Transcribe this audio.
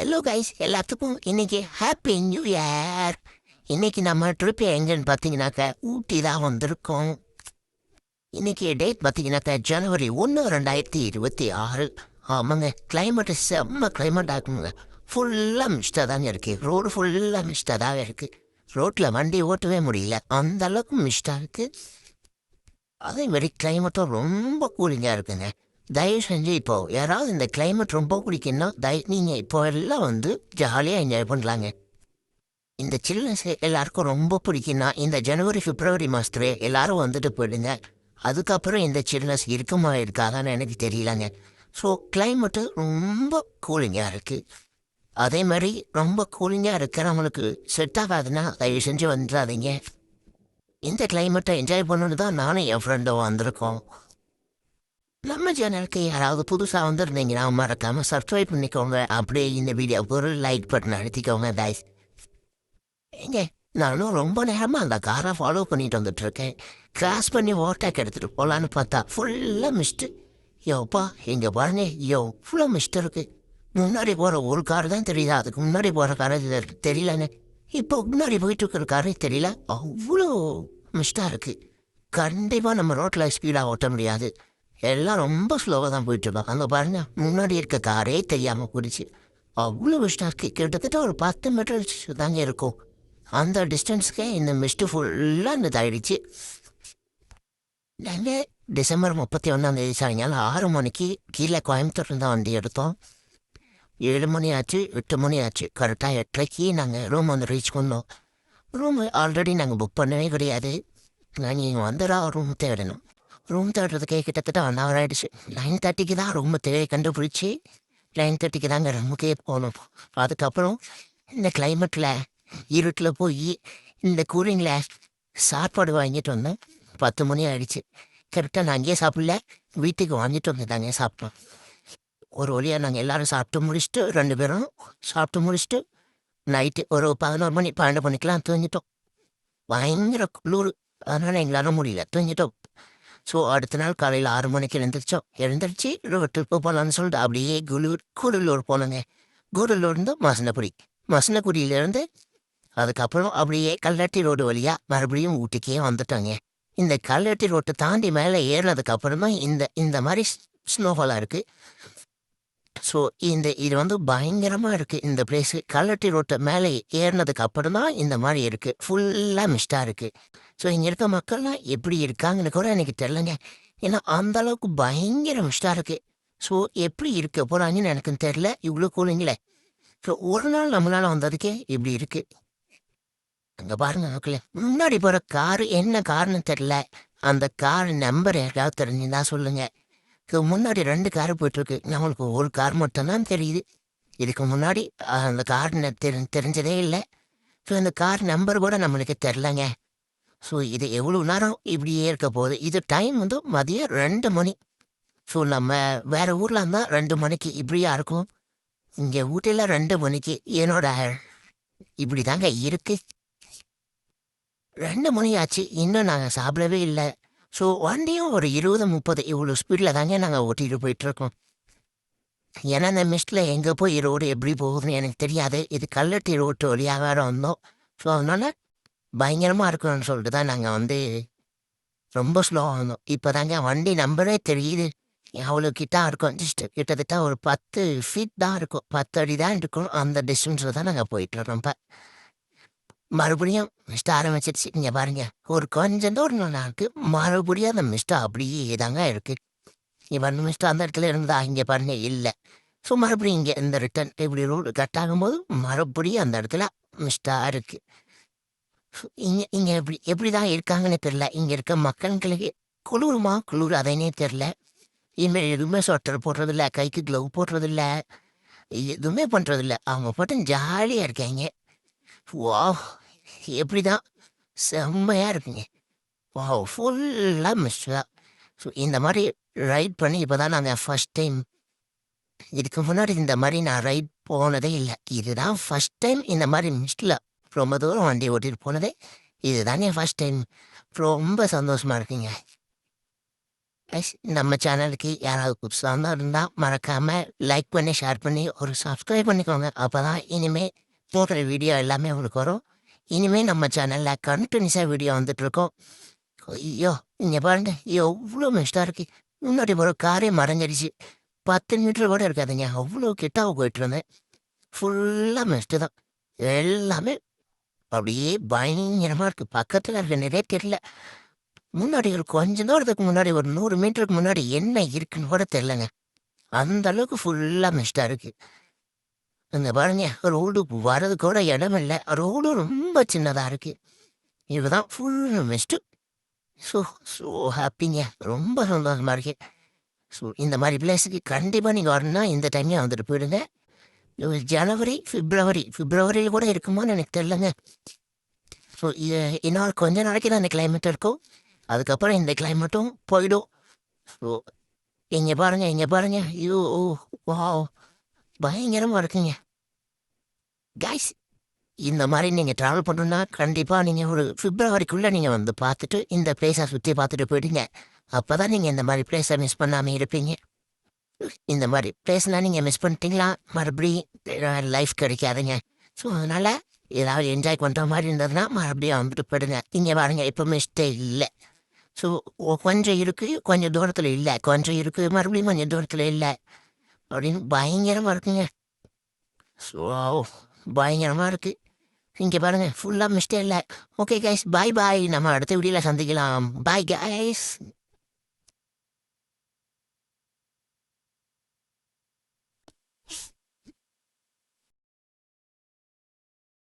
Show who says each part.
Speaker 1: Hello guys, எல்லாத்துக்கும் இன்னைக்கு happy new year. இன்னைக்கு நம்ம ட்ரிப் எங்கன்னு பார்த்தீங்கன்னாக்க ஊட்டி தான் வந்திருக்கோம். இன்னைக்கு டேட் பார்த்தீங்கன்னாக்க ஜனவரி 1 2026. ஆமாங்க, கிளைமேட்டு செம்ம கிளைமேட் ஆகுங்க. ஃபுல்லாக மிஸ்டாக தாங்க இருக்குது. ரோடு ஃபுல்லாக மிஸ்டாக தான் இருக்குது. ரோட்டில் வண்டி ஓட்டவே முடியல, அந்த அளவுக்கு மிஸ்டாக இருக்குது. அதேமாரி கிளைமேட்டும் ரொம்ப கூலிங்காக இருக்குங்க. தயவு செஞ்சு இப்போ யாராவது இந்த கிளைமேட் ரொம்ப பிடிக்குன்னா நீங்கள் இப்போ எல்லாம் வந்து ஜாலியாக என்ஜாய் பண்ணலாங்க. இந்த சில்னஸ் எல்லாருக்கும் ரொம்ப பிடிக்குன்னா இந்த ஜனவரி பிப்ரவரி மாதத்துல எல்லாரும் வந்துட்டு போயிடுங்க. அதுக்கப்புறம் இந்த சில்னஸ் இருக்குமா இருக்காதான்னு எனக்கு தெரியலங்க. ஸோ கிளைமேட்டு ரொம்ப கூலிங்காக இருக்குது. அதே மாதிரி ரொம்ப கூலிங்காக இருக்கிறவங்களுக்கு செட் ஆகாதுன்னா தயவு செஞ்சு வந்துடாதீங்க. இந்த கிளைமேட்டை என்ஜாய் பண்ணணுன்னு தான் நானும் என் ஃப்ரெண்டும் வந்திருக்கோம். நம்ம சேனலுக்கு யாராவது புதுசாக வந்துருந்தீங்கன்னா மறக்காமல் சப்ஸ்கிரைப் பண்ணிக்கோங்க. அப்படியே இந்த வீடியோவுக்கு ஒரு லைக் பட்டன் அழுத்திக்கோங்க கைஸ். ஏங்க, நானும் ரொம்ப நேரமாக அந்த காரை ஃபாலோ பண்ணிட்டு வந்துட்டுருக்கேன். கிராஸ் பண்ணி ஓட்டாக்கு எடுத்துகிட்டு போகலான்னு பார்த்தா ஃபுல்லாக மிஸ்ட்டு. யோப்பா, இங்கே பாருங்க, எவ்வளோ மிஸ்ட் இருக்குது. முன்னாடி போகிற ஒரு கார் தான் தெரியுதா, அதுக்கு முன்னாடி போகிற கார் தெரியலங்க. இப்போ முன்னாடி போயிட்டு இருக்கிற காரே தெரியல, அவ்வளோ மிஸ்டாக இருக்குது. கண்டிப்பாக நம்ம ரோட்டில் ஸ்பீடாக ஓட்ட முடியாது. எல்லாம் ரொம்ப ஸ்லோவாக தான் போயிட்டுருக்கோம். அங்கே பாருங்க, முன்னாடி இருக்க காரே தெரியாமல் போயிடுச்சு. அவ்வளோ மிஸ்டாக இருக்குது. கிட்டத்தட்ட ஒரு 10 மீட்டர் தாங்க இருக்கும். அந்த டிஸ்டன்ஸுக்கே இந்த மிஸ்ட்டு ஃபுல்லாக இந்த ஆயிடுச்சு. நாங்கள் டிசம்பர் 31 சாயங்காலம் 6 மணிக்கு கீழே கோயம்புத்தூர் தான் வண்டி எடுத்தோம். 7 மணி ஆச்சு, 8 மணி ஆச்சு. கரெக்டாக 8:30க்கு நாங்கள் ரூம் வந்து ரீச் பண்ணோம். ரூம் ஆல்ரெடி நாங்கள் புக் பண்ணவே கிடையாது. நாங்கள் இங்கே வந்துடா ரூம் தேடணும். ரூம் தேடுறதுக்கே கிட்டத்தட்ட 1 hour ஆகிடுச்சு. 9:30க்கு தான் ரூமை கண்டுபிடிச்சி 9:30க்கு தாங்க ரூமுக்கே போகணும். அதுக்கப்புறம் இந்த கிளைமேட்டில் இருட்டில் போய் இந்த கூலிங்கில் சாப்பாடு வாங்கிட்டு வந்தேன். 10 மணி ஆகிடுச்சு. கரெக்டாக நான் அங்கேயே சாப்பிடல, வீட்டுக்கு வாங்கிட்டு வந்து தாங்க சாப்பிட்டோம். ஒரு வழியாக நாங்கள் எல்லோரும் சாப்பிட்டு முடிச்சுட்டு 2 பேரும் சாப்பிட்டு முடிச்சுட்டு நைட்டு ஒரு 11 மணி 12 மணிக்கெலாம் தூங்கிட்டோம். பயங்கர குளிர், அதனால் எங்களால் முடியல, தூங்கிட்டோம். ஸோ அடுத்த நாள் காலையில் 6 மணிக்கு எழுந்திரிச்சு ட்ரிப்பு போகலான்னு சொல்லிட்டு அப்படியே கூடலூர் போனோங்க. கூடலூர்ந்து மசனக்குடியிலேருந்து அதுக்கப்புறம் அப்படியே கல்லட்டி ரோடு வழியாக மறுபடியும் ஊட்டிக்கே வந்துட்டோங்க. இந்த கல்லட்டி ரோட்டை தாண்டி மேலே ஏறினதுக்கப்புறம் தான் இந்த மாதிரி ஸ்னோஃபாலாக இருக்குது. ஸோ இது வந்து பயங்கரமாக இருக்குது இந்த பிளேஸு. கல்லட்டி ரோட்டை மேலே ஏறினதுக்கு அப்புறம் தான் இந்த மாதிரி இருக்குது. ஃபுல்லாக மிஸ்டாக இருக்குது. ஸோ இங்கே இருக்க மக்கள்லாம் எப்படி இருக்காங்கன்னு கூட எனக்கு தெரிலங்க. ஏன்னா அந்தளவுக்கு பயங்கர மிஸ்டாக இருக்குது. ஸோ எப்படி இருக்க போகிறாங்கன்னு எனக்கு தெரில, இவ்வளோ கூலிங்களே. ஸோ ஒரு நாள் நம்மளால் வந்ததுக்கே இப்படி இருக்குது. அங்கே பாருங்க மக்களே, முன்னாடி போகிற காரு என்ன காருன்னு தெரில. அந்த கார் நம்பர் யாராவது தெரிஞ்சுன்னா சொல்லுங்கள். முன்னாடி 2 கார் போயிட்டுருக்கு, நம்மளுக்கு ஒரு கார் மட்டும்தான் தெரியுது. இதுக்கு முன்னாடி அந்த கார் தெரிஞ்சதே இல்லை. ஸோ அந்த கார் நம்பர் கூட நம்மளுக்கு தெரிலங்க. ஸோ இது எவ்வளோ நேரம் இப்படியே இருக்க போகுது. இது டைம் வந்து மதியம் 2 மணி. ஸோ நம்ம வேறு ஊரில் இருந்தால் 2 மணிக்கு இப்படியா இருக்கும். இங்கே ஊட்டியில் 2 மணிக்கு என்னோட இப்படி தாங்க இருக்குது. 2 மணி ஆச்சு, இன்னும் நாங்கள் சாப்பிடவே இல்லை. ஸோ வண்டியும் ஒரு 20-30 இவ்வளோ ஸ்பீடில் தாங்க நாங்கள் ஓட்டிகிட்டு போயிட்டுருக்கோம். ஏன்னா அந்த மிஸ்டில் எங்கே போய் ரோடு எப்படி போகுதுன்னு எனக்கு தெரியாது. இது கல்லட்டி ரோட்டு வழியாக வேறு வந்தோம். ஸோ அதனால் பயங்கரமாக இருக்குன்னு சொல்லிட்டு தான் நாங்கள் வந்து ரொம்ப ஸ்லோவாக வந்தோம். இப்போ தாங்க வண்டி நம்பரே தெரியுது. அவ்வளோ கிட்டா இருக்கும். கிட்டத்தட்ட ஒரு 10 ஃபீட் தான் இருக்கும், 10 அடி தான் இருக்கும். அந்த டிஸ்டன்ஸில் தான் நாங்கள் போயிட்டுருக்கோம். இப்போ மறுபடியும் மிஸ்ட் ஆரம்பிச்சிருச்சு. இங்கே பாருங்க, ஒரு கொஞ்சம் தூரம் இருக்குது, மறுபடியும் அந்த மிஸ்ட்டு அப்படியே தாங்க இருக்குது. இவன் மிஸ்ட்டு அந்த இடத்துல இருந்தா இங்கே பாருங்க இல்லை. ஸோ மறுபடியும் இங்கே இந்த ரிட்டன் இப்படி ரோடு கட் ஆகும்போது மறுபடியும் அந்த இடத்துல மிஸ்டாக இருக்குது. இங்கே எப்படி தான் இருக்காங்கன்னு தெரில. இங்கே இருக்க மக்களுக்கு குளிர் அதனே தெரில. இனிமேல் எதுவுமே ஸ்வெட்டர் போடுறதில்ல, கைக்கு க்ளவ் போடுறதில்ல, எதுவுமே பண்ணுறதில்ல. அவங்க மட்டும் ஜாலியாக இருக்காங்க. வா, எப்படி தான் செம்மையாக இருக்குங்க. வா, ஃபுல்லாக மிஸ்டாக. ஸோ இந்த மாதிரி ரைட் பண்ணி இப்போ தான் நாங்கள் ஃபஸ்ட் டைம். இதுக்கு முன்னாடி இந்த மாதிரி நான் ரைட் போனதே இல்லை. இதுதான் ஃபஸ்ட் டைம் இந்த மாதிரி மிஸ்டில் ரொம்ப தூரம் வண்டி ஓட்டிகிட்டு போனதே. இது தானே ஃபஸ்ட் டைம். ரொம்ப சந்தோஷமாக இருக்குங்க. நம்ம சேனலுக்கு யாராவது புதுசாக இருந்தால் மறக்காமல் லைக் பண்ணி ஷேர் பண்ணி ஒரு சப்ஸ்கிரைப் பண்ணிக்கோங்க. அப்போ தான் இனிமேல் போடுற வீடியோ எல்லாமே உங்களுக்கு வரும். இனிமேல் நம்ம சேனலில் கண்டினியூஸாக வீடியோ வந்துட்டுருக்கோம். ஐயோ இங்கே பாருங்க எவ்வளோ மிஸ்டாக இருக்குது. முன்னாடி ஒரு காரே மறைஞ்சிடுச்சு. 10 மீட்டர் கூட இருக்காதுங்க. அவ்வளோ கிட்டாக போயிட்டு இருந்தேன். ஃபுல்லாக மிஸ்ட்டு தான். எல்லாமே அப்படியே பயங்கரமாக இருக்குது. பக்கத்தில் இருக்க நிறைய தெரியல. முன்னாடி ஒரு கொஞ்ச தூரத்துக்கு முன்னாடி ஒரு 100 மீட்டருக்கு முன்னாடி என்ன இருக்குன்னு கூட தெரிலங்க. அந்த அளவுக்கு ஃபுல்லா மிஸ்டா இருக்கு. இங்க பாருங்க ரோடு வர்றது கூட இடம் இல்ல. ரோடு ரொம்ப சின்னதா இருக்கு. இதுதான் ஃபுல் மிஸ்ட். ஸோ ஸோ ஹாப்பிங்க. ரொம்ப சந்தோஷமா இருக்கு. ஸோ இந்த மாதிரி பிளேஸுக்கு கண்டிப்பா நீங்க வரணும்னா இந்த டைம்ல வந்துட்டு போயிடுங்க. இது ஜனவரி, பிப்ரவரியில கூட இருக்குமான்னு எனக்கு தெரியலங்க. ஸோ இன்னும் கொஞ்ச நாளைக்கு தான் இந்த கிளைமேட் இருக்கும். அதுக்கப்புறம் இந்த கிளைமேட்டும் போயிடும். ஸோ இங்க பாருங்க. ஐயோ! வாவ்! பயங்கரமா இருக்குங்க. கைஸ் இந்த மாரி நீங்க ட்ராவல் பண்ணணும்னா, கண்டிப்பா நீங்க ஒரு பிப்ரவரிக்குள்ள நீங்க வந்து பார்த்துட்டு, இந்த பிளேஸ சுத்தி பார்த்துட்டு போயிடுங்க. அப்பதான் நீங்க இந்த மாரி பிளேஸ மிஸ் பண்ணாம இருப்பீங்க. இந்த மாரி பிளேஸ்லாம் நீங்க மிஸ் பண்ணிட்டீங்களா, மறுபடியும் லைஃப் கிடைக்காதுங்க. ஸோ அதனால ஏதாவது என்ஜாய் பண்ற மாரி இருந்ததுன்னா, மறுபடியும் வந்துட்டு போயிடுங்க. இங்க பாருங்க இப்ப மிஸ்ட்டே இல்ல. ஸோ கொஞ்சம் இருக்கு, கொஞ்சம் தூரத்துல இல்ல. கொஞ்சம் இருக்கு, மறுபடியும் கொஞ்சம் தூரத்துல இல்ல. அப்படின்னு பயங்கரமா இருக்குங்க. ஸோ பயங்கரமா இருக்கு. இங்க பாருங்க ஃபுல்லா மிஸ்டே இல்ல. ஓகே கைஸ் பாய் பாய். நம்ம அடுத்த வீடியோல சந்திக்கலாம். Bye guys.